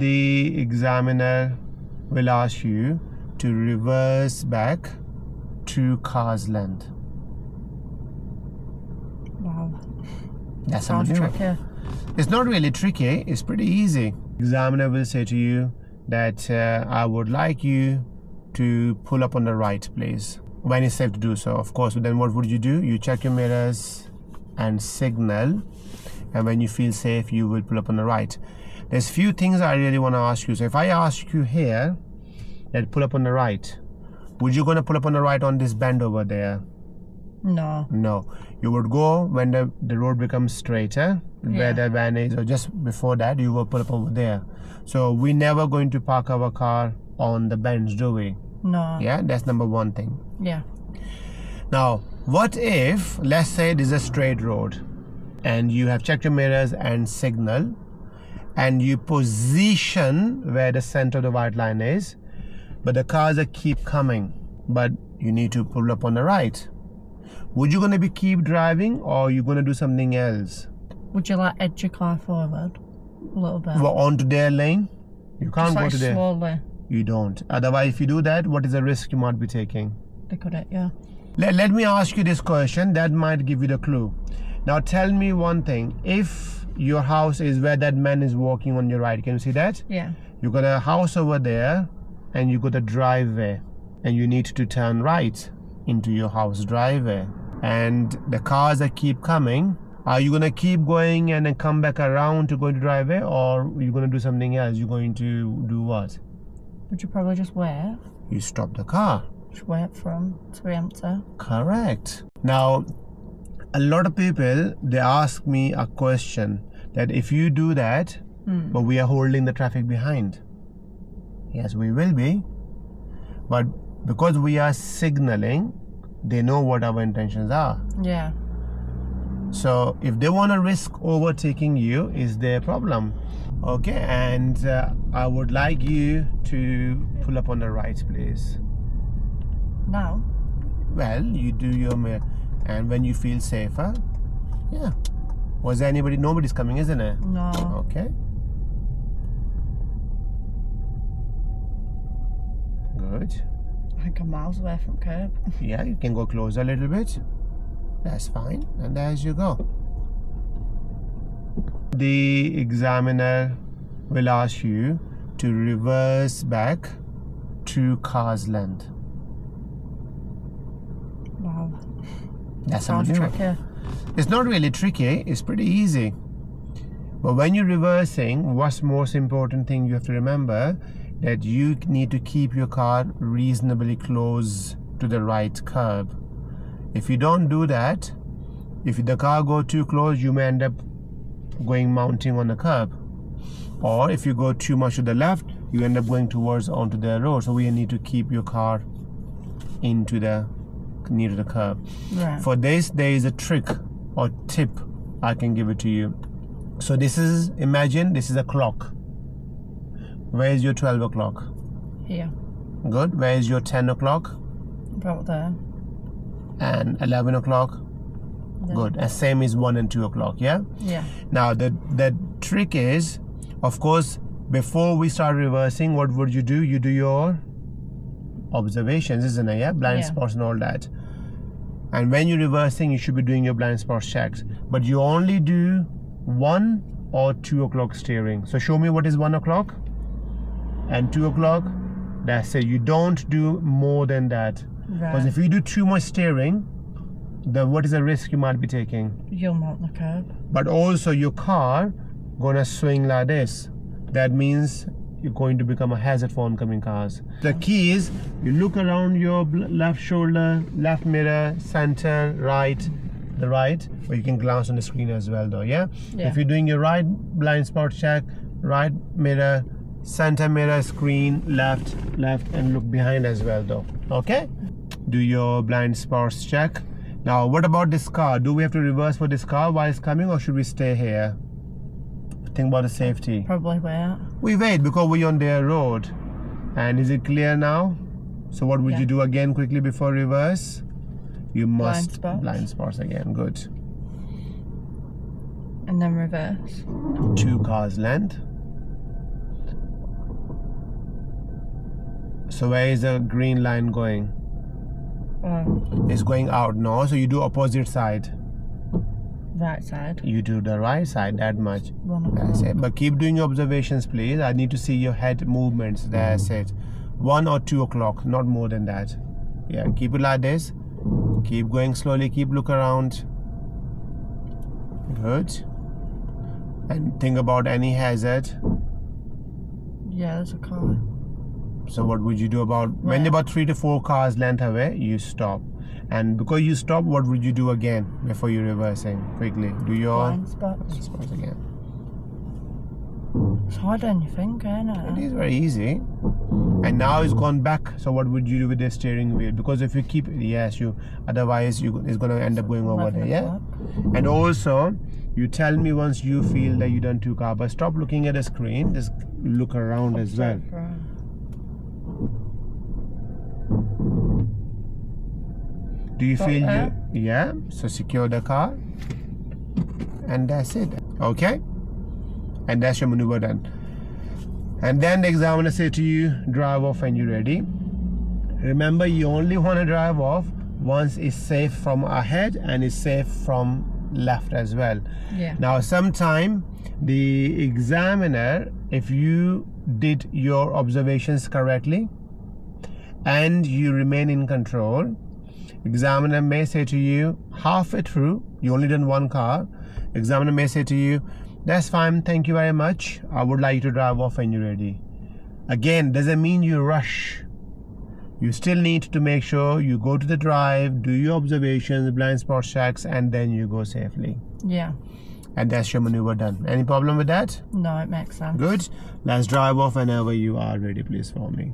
the examiner will ask you to reverse back 2 cars length. Wow. That's Sounds unbelievable. tricky. It's not really tricky, it's pretty easy. Examiner will say to you that I would like you to pull up on the right, please, when it's safe to do so, of course. Then what would you do? You check your mirrors and signal, and when you feel safe you will pull up on the right. There's few things I really want to ask you. So if I ask you here that pull up on the right, would you gonna pull up on the right on this bend over there? No. No, you would go when the road becomes straighter, where the van is, or just before that you will pull up over there. So we're never going to park our car on the bends, do we? No. Yeah, that's number one thing. Yeah. Now what if, let's say this is a straight road and you have checked your mirrors and signal, and you position where the center of the white line is, but the cars are keep coming, but you need to pull up on the right. Would you gonna be keep driving, or are you gonna do something else? Would you like edge your car forward a little bit? Well, onto their lane? You can't Just go like to their. slowly. You don't. Otherwise, if you do that, what is the risk you might be taking? They could it, yeah. Let me ask you this question that might give you the clue. Now tell me one thing. If your house is where that man is walking on your right, can you see that? Yeah. You got a house over there and you got a driveway, and you need to turn right into your house driveway, and the cars that keep coming. Are you gonna keep going and then come back around to go to driveway, or are you gonna do something else? You're going to do what? Would you probably just wait? You stop the car. Just wait for them to be empty. Correct. Now a lot of people, they ask me a question that if you do that, but we are holding the traffic behind. Yes, we will be, but because we are signaling, they know what our intentions are. Yeah. So if they want to risk overtaking you, is their problem. Okay, and I would like you to pull up on the right, please. Now? Well, you do your mirror, and when you feel safer, yeah. Was there anybody? Nobody's coming, isn't it? No. Okay. Good. I think I'm miles away from curb. Yeah, you can go closer a little bit. That's fine. And as you go. The examiner will ask you to reverse back 2 cars length. Wow. That's Sounds unbelievable. tricky. It's not really tricky, it's pretty easy. But when you're reversing, what's most important thing you have to remember, that you need to keep your car reasonably close to the right curb. If you don't do that, if the car go too close, you may end up going mounting on the curb. Or if you go too much to the left, you end up going towards onto the road. So we need to keep your car into the near to the curb. Right. For this, there is a trick or tip I can give it to you. So this is, imagine this is a clock. Where is your 12 o'clock? Here. Good. Where is your 10 o'clock? About there. And 11 o'clock? There. Good. And same is 1 and 2 o'clock, yeah? Yeah. Now the trick is, of course, before we start reversing, what would you do? You do your observations, isn't it? Yeah, blind spots and all that. And when you're reversing, you should be doing your blind spot checks, but you only do 1 or 2 o'clock steering. So show me what is 1 o'clock and 2 o'clock. That's it. You don't do more than that, because if you do too much steering, what is the risk you might be taking? You'll mount the curb. But also your car gonna swing like this. That means you're going to become a hazard for oncoming cars. The key is you look around your left shoulder, left mirror, center, right, the right, or you can glance on the screen as well though, yeah? If you're doing your right blind spot check, right mirror, center mirror, screen, left, and look behind as well though, okay? Do your blind spots check. Now what about this car? Do we have to reverse for this car while it's coming, or should we stay here? Think about the safety. Probably wait. We wait because we're on their road. And is it clear now? So what would you do again quickly before reverse? You must blind spots again. Good. And then reverse. 2 cars length. So where is the green line going? It's going out, no? So you do opposite side. Right side. You do the right side, that much. 1 o'clock. That's it. But keep doing your observations, please. I need to see your head movements. That's it. 1 or 2 o'clock, not more than that. Yeah, keep it like this. Keep going slowly. Keep look around. Good. And think about any hazard. Yeah, there's a car. So what would you do about when Where? about 3 to 4 cars length away? You stop. And because you stop, what would you do again before you reversing? Quickly, do your Blind spots. spots again. It's harder than you think, isn't It it? is very easy. And now it's gone back. So what would you do with the steering wheel? Because if you keep yes, you otherwise it's gonna end up going over 11 there. Yeah. o'clock. And also, you tell me once you feel that you done 2 cars, but stop looking at the screen. Just look around as well. Right. Do you Got feel that? you? Yeah. So secure the car, and that's it. Okay. And that's your maneuver done. And then the examiner say to you, drive off when you're ready. Remember, you only want to drive off once it's safe from ahead and it's safe from left as well. Yeah. Now, sometime the examiner, if you did your observations correctly and you remain in control, examiner may say to you halfway through, you only done 1 car, examiner may say to you, that's fine, thank you very much, I would like you to drive off when you're ready. Again, doesn't mean you rush. You still need to make sure you go to the drive, do your observations, blind spot checks, and then you go safely. Yeah. And that's your maneuver done. Any problem with that? No, it makes sense. Good. Let's drive off whenever you are ready, please, for me.